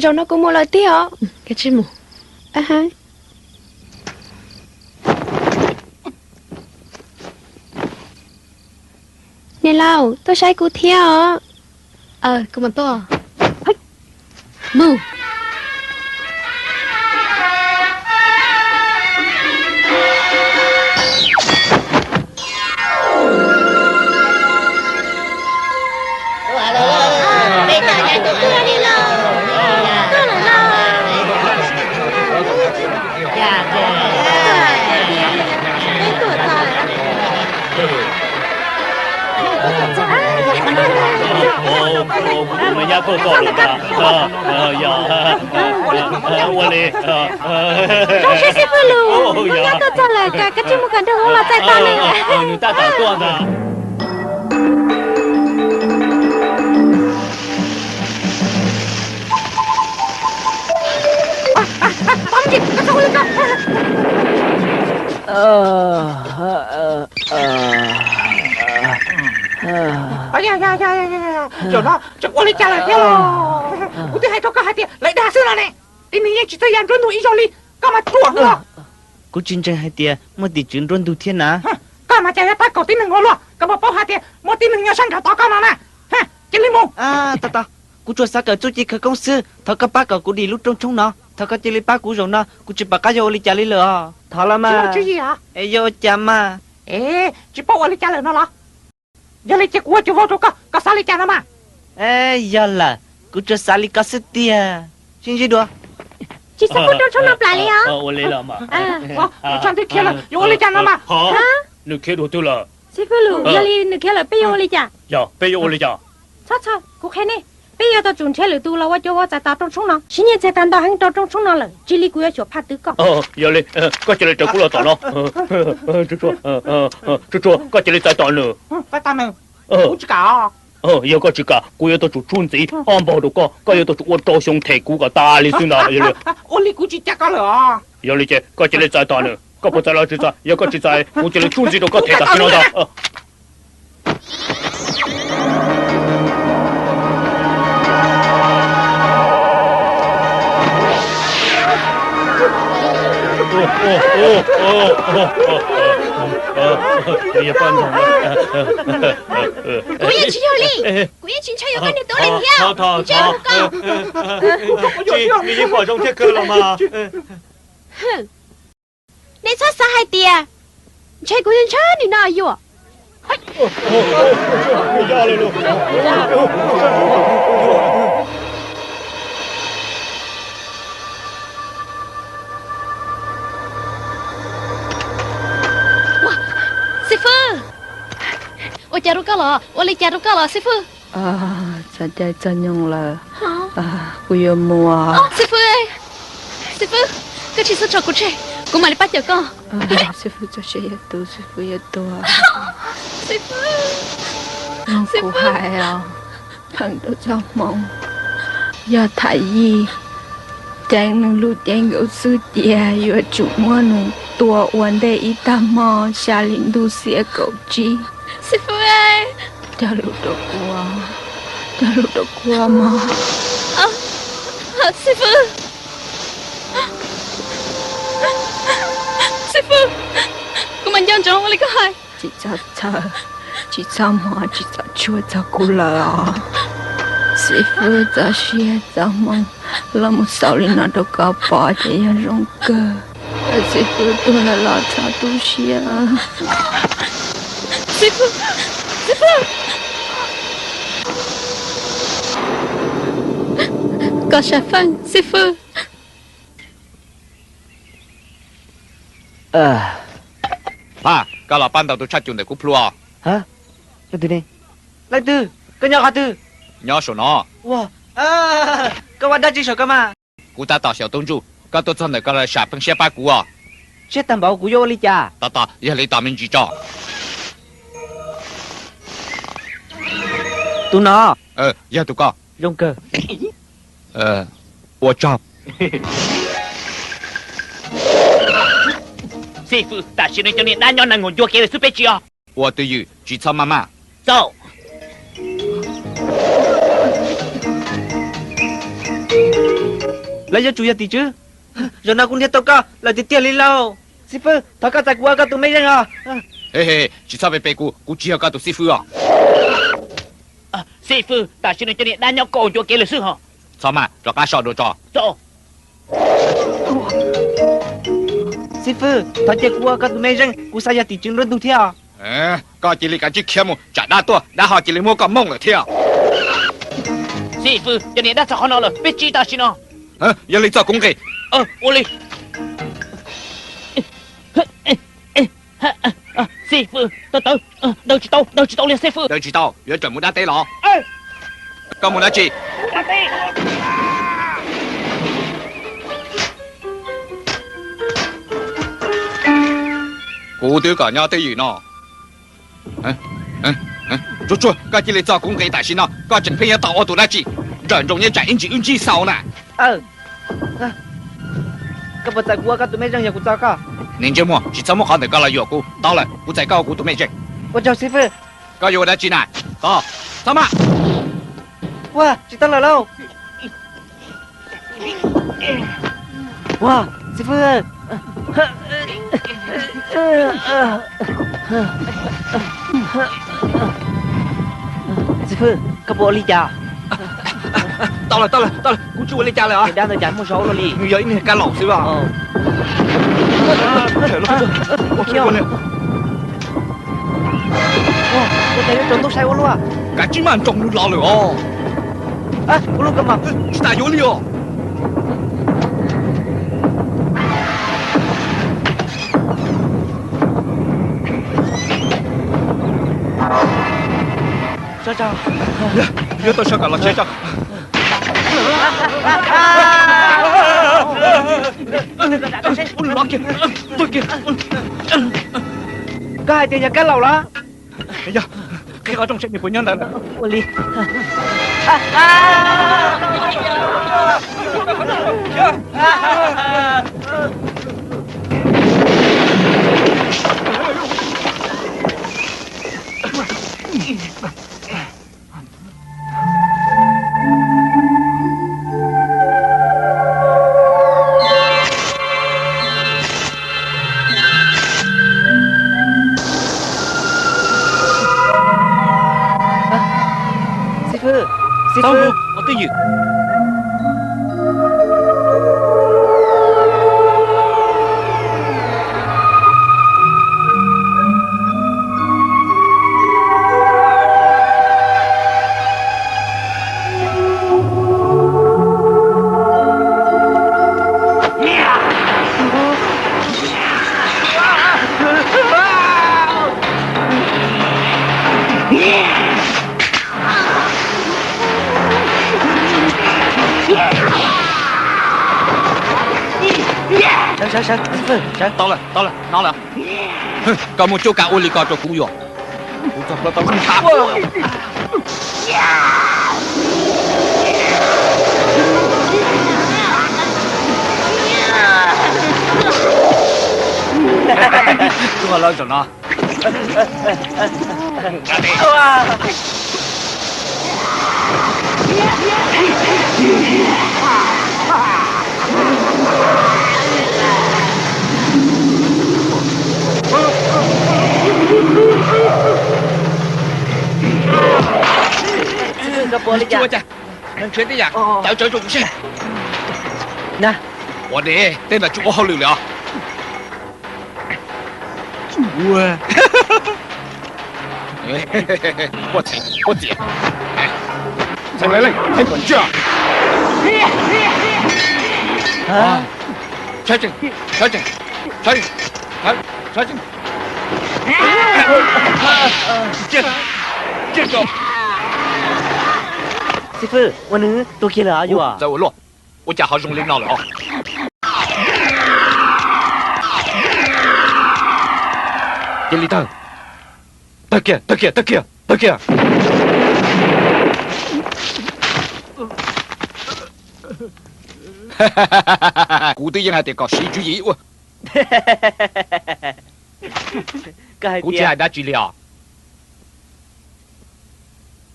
rồi nó cũng mua lời tí hả? Cái chứ mù. À ha. Nè lâu, tôi sai cụ theo hả? Cô mà to. Mù.我们家够高了吧？我嘞，Rồi sẽ phải luôn. Tôi nhớ tôi cho là cái chứ một cần đâu là chạy to lên. người ta打断的。rồi nó chắc qua lấy trả lại theo rồi cũng thứ hai cho cả hai tiền lấy đa xưa là này đi mình chỉ tới dàn run thủ ý rồi đi cả mà chuột nữa cú chiến tranh hai tia một tỷ chiến run tu thiên á cả mà chạy bắt cầu tin mình ngon luôn cả mà bao hai tiền một tin mình nhớ sang cả tao cả nào nè ha chỉ linh mông ta cú cho sao cả chú chỉ khởi công sư thằng các bác cậu cú đi lúc trong nó thằng các chỉ lấy bác cú rồi nó cú chỉ bác cái vô lấy trả lấy lừa thằng là mà chứ gì hả vô chăm mà chỉ bao lấy trả lời nó là giờ lấy chiếc quạt cho vô cho cả sao lấy trả nó mà giờ là cú cho sao lấy cả sức tia xin gì đùa Chị sao không trong nộp lại hả? 我来了嘛。我穿对贴了，有我来讲了嘛？好，你开多对了。Sư phụ lù, giờ đi nửa kia là bây giờ đi chả? 呀，别要我来讲。sao, cô khen này. Bây giờ tao chuẩn thế lử tu làว่า choว่า 在 打 trong súng nó. Xin nhận 在 đánh 到 hành 到 trong súng nó là chỉ lý của 要 phát tử có. 要嘞，过这里找过了打了。这过这里再打呢。再打呢？不知道。有个这个，我要到做村子，安保的个，个要到我招兄弟股个大里算啦，有嘞。我哩估计加个了。有嘞姐，过这里再打呢，个不在了就在，有个就在，我这里村子都个提到算了的。也办成了。古言请有礼，古言请求有跟你多领票，这样不够。你已经保中贴课了吗？哼，你出啥海地啊？你古言差你哪有？下来了。师傅，我加入高了，我来加入高了，师傅。真係真用啦。不要摸。師傅ơi，師傅，個chỉ số trò của trẻ，cô mà đi bắt giờ con。師傅就是要多，師傅要多啊。師傅，師傅係啊，朋友做夢，要睇醫，正能路點有事啲，要做乜能多揾得一大毛，下領路寫狗雞。師傅ơi，加入到過嘛？師傅，師傅，cô mình dân trọng lấy cái hai。chỉ sao mà chỉ sao chua sao cú là sư phụ za xia za mong là một sao linh nào đâu có bỏ để yên rong cơ sư phụ tôi là lo cha tu xia sư phụ có sao phân sư phụ các lão ban đầu tôi chắc chắn để cúp lúa hả cái từ này lại từ cái nhỏ hả từ nhỏ số nó wow các bạn đã chỉ sợ cái mà cú ta tạo小东主các tôi chân này các lại sạp phân xe ba cú à xe tầm bảo cú vô đi cha ta giờ lấy tạm mình chỉ cho tụi nó giờ tụi con rong cơ 我照师傅，大师你叫你哪样能我做给你苏北去啊？我对于举操妈妈走。lấy cho chủ nhà tí chứ rồi nào cũng theo tao cả là tí tiền lên lâu sư phụ thằng cả tại qua cả tụi mấy răng à 嘿嘿，只差别白姑，姑只要搞到师傅啊。师傅，大师你这里单要搞就给了是哈？怎么？这个小多着？走。 sư phụ thằng chạy qua cả tụi mấy răng cú sai tí chứng luôn tụi theo 哎，搞这里赶紧开门，长大多，然后这里莫搞懵了跳。师傅，这里大好了，别急大师呢。嗯，要你做工给。我来。师傅，đâu chỉ tao liền sư傅。都知道，要专门打对了。哎，搞门来去。打对。姑对个鸟对鱼呢。做，搞这里做工给大师呢，搞整片要到我肚来去，人容易转运气少呢。các bạn tại qua cả tụi mấy răng nhà của tao cả 您这么是怎么好的搞了药姑，到了不再搞姑都没人， 我chào sư phụ 搞药来进来，到，怎么？ wow chị tao là lâu wow sư phụ sư phụ các bộ ly trà 到了，姑去我的家了啊！ đang ở chán một số rồi đi 你有一年干老师吧？我去过了， 我thấy trốn tôi sai quá luôn à 赶紧慢中路老了哦， 我录干嘛 去打油里哦。 sao sao 别到香港了，先生。老姐，对给。 có hai tiền nhà cá lẩu đó 哎呀，开个中心你不娘来了。 我离师傅，我对你。 sáng到了，拿了。哼，搞么就干我里搞着古药，我找不到很差。这个老整啊！我讲，能确定呀？找这种线。那我的，真的就好溜了。我，我姐，哎，再来，太管这。啊，查证，这个。 师傅，我能多给了阿友啊？在我落，我家好容领导了哦。这里头，得给，哈哈哈哈哈！古队人还得搞戏剧业务，估计还得治疗。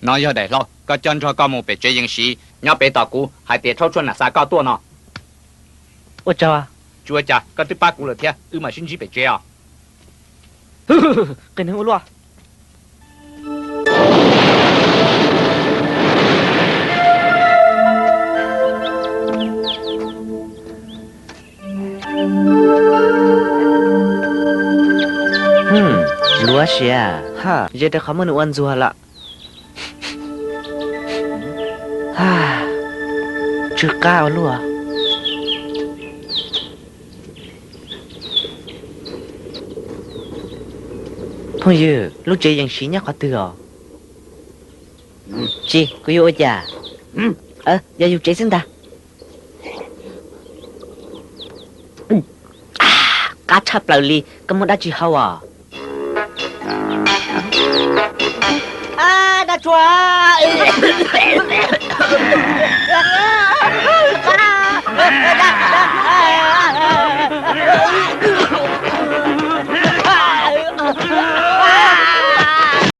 nói giờ để lo, có chân cho con một bể chơi yên sĩ, nhớ bể tàu cũ, hai bể thâu chuan là sao cao tua nọ. 我找啊， chúa cha con thứ ba cú là thế mà xin chỉ phải chơi à cái nữa luôn. Lúa xìa ha, giờ đã không muốn ăn rùa lạ. Ha, chưa cao lúa. Phong dư, lúc chơi yang xí nhắc khó từ à? Chị, cô yêu chả? Giờ yêu chơi xin ta. Cá chắp lại đi, có muốn đã chỉ hao à? Đã chua.